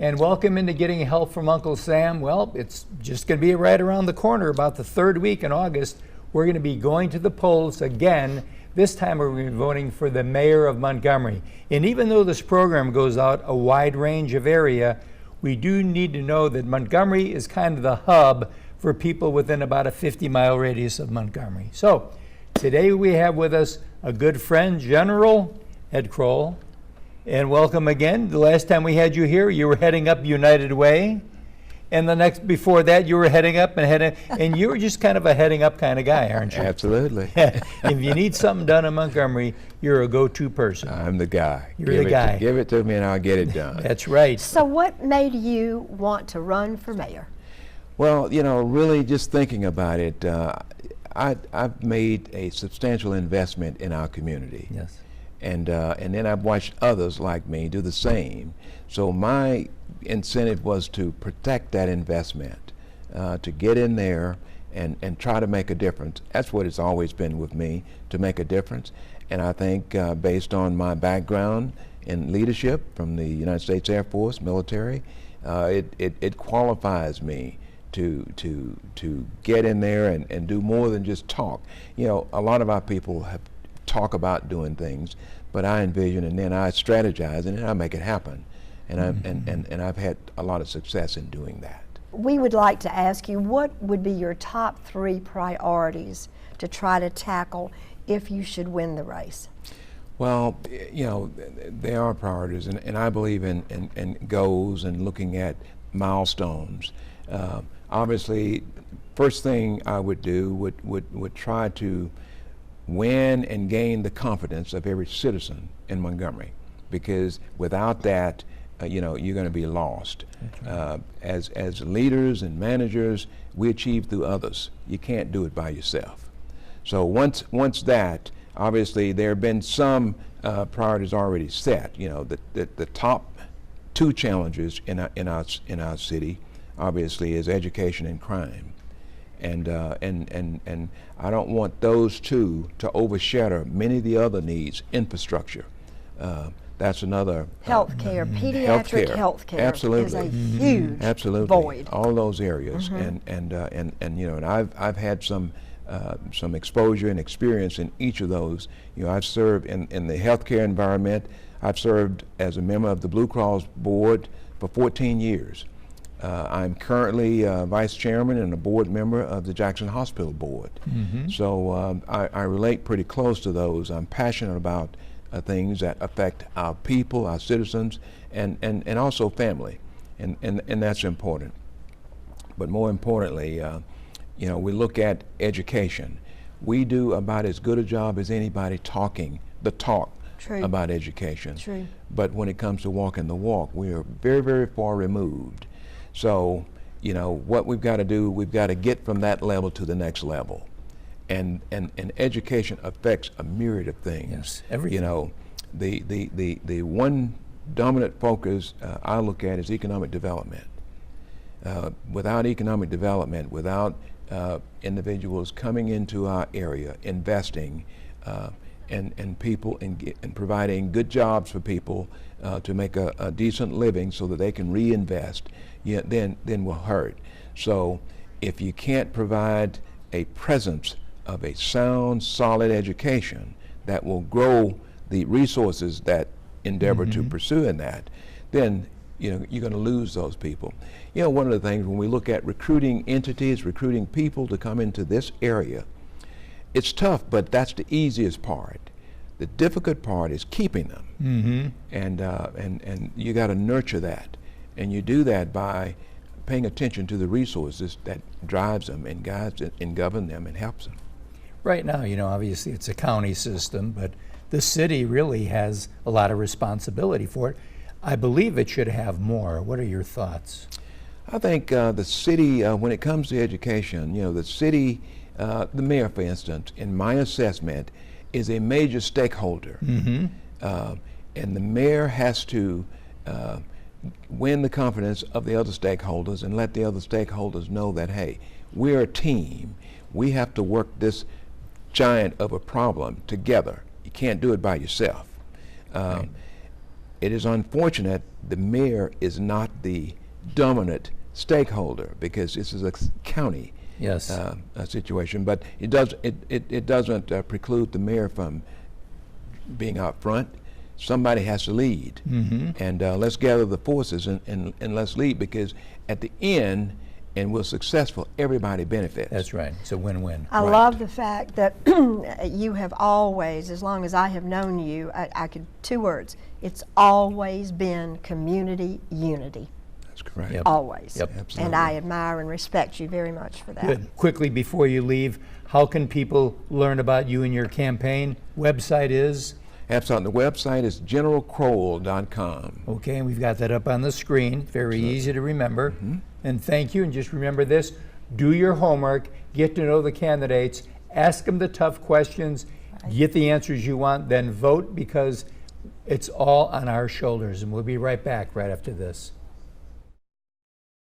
And welcome into Getting Help from Uncle Sam. Well, it's just going to be right around the corner, about the third week in August. We're going to be going to the polls again. This time we're going to be voting for the Mayor of Montgomery. And even though this program goes out a wide range of area, we do need to know that Montgomery is kind of the hub for people within about a 50-mile radius of Montgomery. So today we have with us a good friend, General Ed Crowell. And welcome again. The last time we had you here, you were heading up United Way. And the next before that, you were heading up and you were just kind of a heading up kind of guy, aren't you? Absolutely. If you need something done in Montgomery, you're a go-to person. I'm the guy. You're the guy. Give it to me and I'll get it done. That's right. So what made you want to run for mayor? Well, you know, really just thinking about it, I've made a substantial investment in our community. Yes. And then I've watched others like me do the same. So my incentive was to protect that investment, to get in there and try to make a difference. That's what it's always been with me, to make a difference. And I think based on my background in leadership from the United States Air Force, military, it qualifies me to get in there and do more than just talk. You know, a lot of our people have talk about doing things, but I envision and then I strategize and then I make it happen. And I've had a lot of success in doing that. We would like to ask you, what would be your top 3 priorities to try to tackle if you should win the race? Well, you know, there are priorities, and I believe in goals and looking at milestones. Obviously, first thing I would do would try to win and gain the confidence of every citizen in Montgomery, because without that, you know, you're going to be lost. Right. As leaders and managers, we achieve through others. You can't do it by yourself. So once that, obviously there have been some priorities already set. You know, the top 2 challenges in our city, obviously, is education and crime. And I don't want those 2 to overshadow many of the other needs. Infrastructure, that's another. Healthcare, pediatric healthcare absolutely is a huge void. All those areas, and you know, and I've had some exposure and experience in each of those. You know, I've served in the healthcare environment. I've served as a member of the Blue Cross board for 14 years. I'm currently vice chairman and a board member of the Jackson Hospital Board. Mm-hmm. So I relate pretty close to those. I'm passionate about things that affect our people, our citizens, and also family, and that's important. But more importantly, you know, we look at education. We do about as good a job as anybody talking the talk. True. About education. True. But when it comes to walking the walk, we are very, very far removed. So, you know, what we've got to do, we've got to get from that level to the next level. And education affects a myriad of things. Yes, everything. You know, the one dominant focus I look at is economic development. Without economic development, without individuals coming into our area, investing, and people, and providing good jobs for people to make a decent living so that they can reinvest, then we're hurt. So if you can't provide a presence of a sound, solid education that will grow the resources that endeavor to pursue in that, then you know, you're going to lose those people. You know, one of the things when we look at recruiting entities, recruiting people to come into this area, it's tough, but that's the easiest part. The difficult part is keeping them, and you got to nurture that, and you do that by paying attention to the resources that drives them and guides and govern them and helps them. Right now, you know, obviously it's a county system, but the city really has a lot of responsibility for it. I believe it should have more. What are your thoughts? I think the city, when it comes to education, you know, the city, the mayor, for instance, in my assessment, is a major stakeholder. And the mayor has to win the confidence of the other stakeholders and let the other stakeholders know that, hey, we're a team. We have to work this giant of a problem together. You can't do it by yourself. Right. It is unfortunate the mayor is not the dominant stakeholder because this is a county Yes. situation. But it doesn't preclude the mayor from being out front. Somebody has to lead, and let's gather the forces and let's lead, because at the end, and we're successful, everybody benefits. That's right. It's a win-win. I Right. love the fact that you have always, as long as I have known you, I could, 2 words, it's always been community unity. That's correct. Yep. Always. Yep. Absolutely. And I admire and respect you very much for that. Good. Quickly before you leave, how can people learn about you and your campaign? Website is? Absolutely. The website is generalcrowell.com. Okay, and we've got that up on the screen. Very easy to remember. And thank you. And just remember this, do your homework, get to know the candidates, ask them the tough questions, get the answers you want, then vote, because it's all on our shoulders. And we'll be right back right after this.